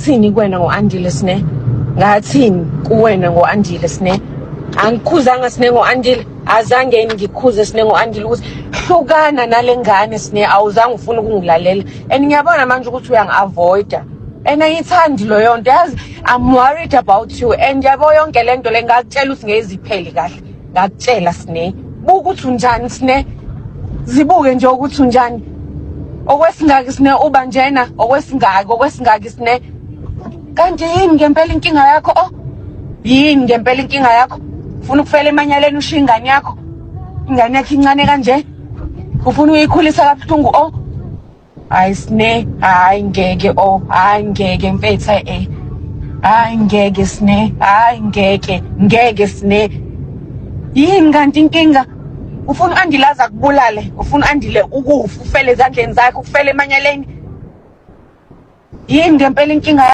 Sini kuwena ngo-Andile Sine? Ngathini kuwena ngo-Andile Sine? Angikhuzanga Sine ngo-Andile, azange ngikhuze Sine ngo-Andile ukuthi hlukana nale ngane Sine, awuzange ufuna ukungilalela. And ngiyabona manje ukuthi uyangi-avoida. And ayithandi loyo nto, yazi I'm worried about you. And yabo yonke lento le ngakutshela ukuthi ngezipheli kahle. Ngakutshela Sine. Buka ukuthi unjani Sine? Zibuke nje ukuthi unjani. Okwesingaki Sine uba njena, okwesingaki Sine. Kanti yini ngempela inkinga yakho? Oh, yini ngempela inkinga yakho? Ufuna ukufela emanyaleni ushiya ingane yakho? Ingane yakho incane kanje? Ufuna uyikhulisa kabuhlungu? Oh, hayi Sine, hayi ngeke. Oh, hayi ngeke mfethu hayi ngeke Sine, hayi ngeke Sine. Yini kanti inkinga? Ufuna uAndile akubulale? Ufuna uAndile ukufa ufele ezandleni zakhe, ufele emanyaleni? Yini ngempela inkinga?